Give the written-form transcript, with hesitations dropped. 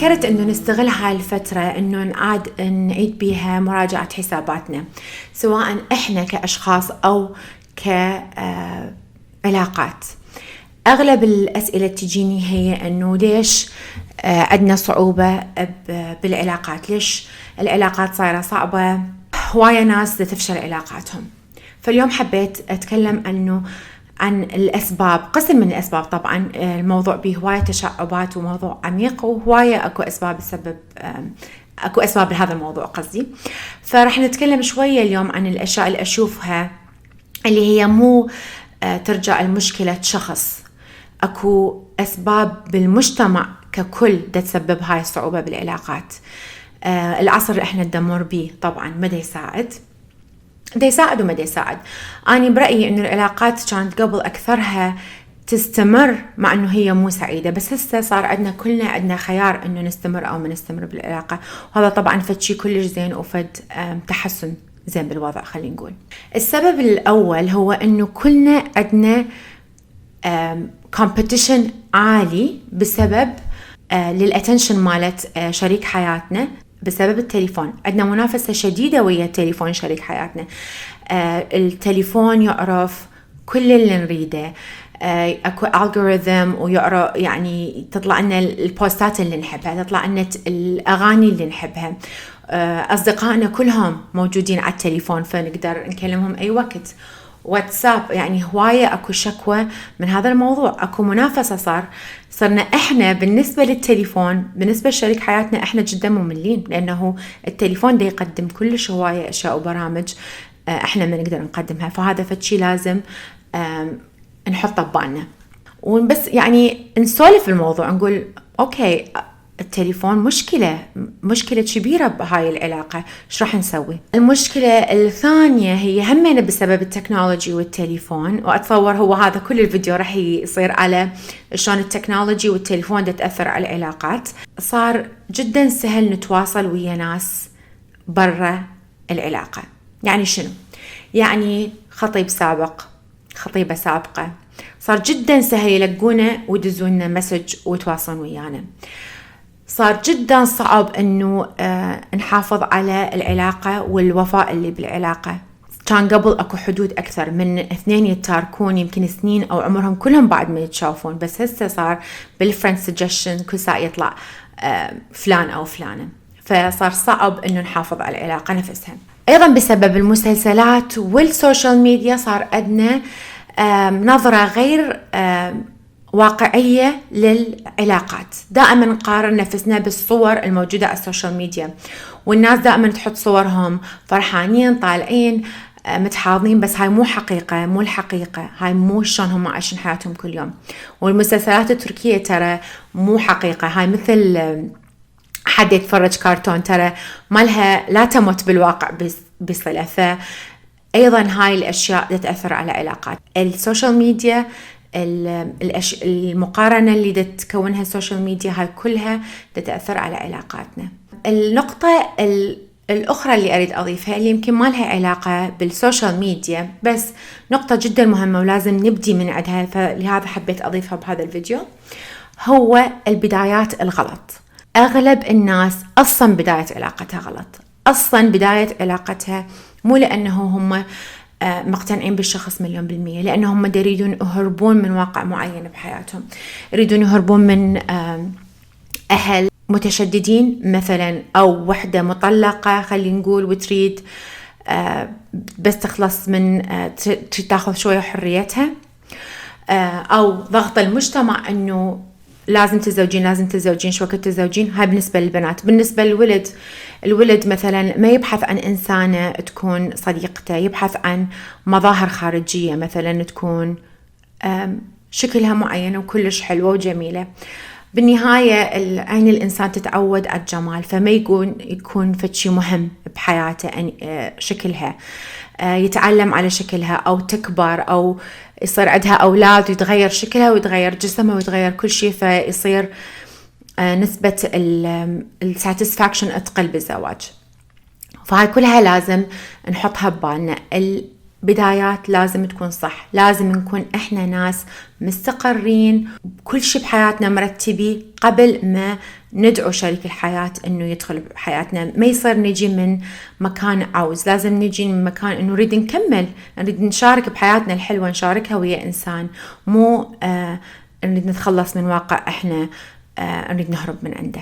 ففكرت انه نستغل هاي الفترة انه نعيد بيها مراجعة حساباتنا، سواء احنا كأشخاص او كعلاقات. اغلب الاسئلة تجيني هي انه ليش عندنا صعوبة بالعلاقات، ليش العلاقات صايرة صعبة، هواية ناس تفشل علاقاتهم. فاليوم حبيت اتكلم عن الأسباب، قسم من الأسباب. طبعا الموضوع به هواية تشعبات وموضوع عميق، وهواية أكو أسباب لهذا الموضوع قصدي. فرح نتكلم شوية اليوم عن الأشياء اللي أشوفها اللي هي مو ترجع المشكلة شخص، أكو أسباب بالمجتمع ككل تسبب هاي الصعوبة بالعلاقات. العصر اللي احنا ندمر به طبعا ما يساعد وما يساعد. أنا برأيي إنه العلاقات كانت قبل أكثرها تستمر، مع إنه هي مو سعيدة، بس هسه صار كلنا عندنا خيار إنه نستمر أو ما نستمر بالعلاقة، وهذا طبعا فد شي كلش زين وفد تحسن زين بالوضع. خلينا نقول السبب الأول هو إنه كلنا عندنا competition عالي بسبب للاتنشن مالت شريك حياتنا. بسبب التليفون عندنا منافسة شديدة ويا التليفون شريك حياتنا. التليفون يعرف كل اللي نريده، اكو algorithm ويعرف، يعني تطلع لنا البوستات اللي نحبها، تطلع لنا الاغاني اللي نحبها، اصدقائنا كلهم موجودين على التليفون فنقدر نكلمهم اي وقت. واتساب، يعني هواية اكو شكوى من هذا الموضوع، اكو منافسة. صرنا احنا بالنسبة للتليفون، بالنسبة لشريك حياتنا، احنا جدا مملين، لانه التليفون ده يقدم كلش هواية اشياء وبرامج احنا ما نقدر نقدمها. فهذا فشي لازم نحطه ببالنا وبس، يعني نسولف الموضوع، نقول اوكي التليفون مشكلة كبيرة بهاي العلاقة، ايش راح نسوي؟ المشكلة الثانية هي همنا بسبب التكنولوجي والتليفون، واتصور هو هذا كل الفيديو راح يصير على شلون التكنولوجي والتليفون ده تأثر على العلاقات. صار جدا سهل نتواصل ويا ناس برا العلاقة. يعني شنو؟ يعني خطيب سابق، خطيبة سابقة، صار جدا سهل يلقونا ويدزونا مسج ويتواصلون ويانا. صار جدا صعب انه نحافظ على العلاقة والوفاء اللي بالعلاقة. كان قبل اكو حدود اكثر من اثنين يتاركون يمكن سنين او عمرهم كلهم بعد ما يتشافون، بس هسه صار بالفريند سجشن كل ساعة يطلع فلان او فلانة، فصار صعب انه نحافظ على العلاقة نفسها. ايضا بسبب المسلسلات والسوشيال ميديا صار عندنا نظرة غير واقعية للعلاقات. دائما نقارن نفسنا بالصور الموجودة على السوشيال ميديا، والناس دائما تحط صورهم فرحانين طالعين متحاضنين، بس هاي مو حقيقة، مو الحقيقة، هاي مو شلون هم عايشين حياتهم كل يوم. والمسلسلات التركية ترى مو حقيقة، هاي مثل حد يتفرج كرتون، ترى ما لها لا تمت بالواقع بصلة. فأيضا هاي الأشياء تأثر على علاقات. السوشيال ميديا، المقارنة اللي تكونها السوشيال ميديا، هاي كلها تأثر على علاقاتنا. النقطة الأخرى اللي أريد أضيفها، اللي يمكن ما لها علاقة بالسوشيال ميديا، بس نقطة جدا مهمة ولازم نبدي من عندها، فلهذا حبيت أضيفها بهذا الفيديو، هو البدايات الغلط. أغلب الناس أصلا بداية علاقتها غلط، أصلا بداية علاقتها مو لأنه هم مقتنعين بالشخص 100%، لأنهم يريدون يهربون من واقع معين بحياتهم، يريدون يهربون من أهل متشددين مثلا، أو وحدة مطلقة خلينا نقول وتريد بس تخلص من تاخذ شوية حريتها، أو ضغط المجتمع أنه لازم تتزوجين شو وقت تتزوجين. هاي بالنسبة للبنات. بالنسبة للولد، الولد مثلا ما يبحث عن إنسانة تكون صديقته، يبحث عن مظاهر خارجية مثلا تكون شكلها معينة وكلش حلوة وجميلة. بالنهاية عين الإنسان تتعود على الجمال، فما يكون فشي مهم بحياته شكلها، يتعلم على شكلها أو تكبر أو يصير عندها أولاد ويتغير شكلها ويتغير جسمها ويتغير كل شيء، فيصير نسبة الساتسفاكشن أتقل بالزواج. فهاي كلها لازم نحطها ببالنا. بدايات لازم تكون صح، لازم نكون احنا ناس مستقرين بكل شيء بحياتنا مرتبي قبل ما ندعو شريك الحياة انه يدخل بحياتنا. ما يصير نجي من مكان عاوز، لازم نجي من مكان انه نريد نكمل، نريد نشارك بحياتنا الحلوة، نشاركها ويا انسان، مو نريد نتخلص من واقع احنا نريد نهرب من عنده.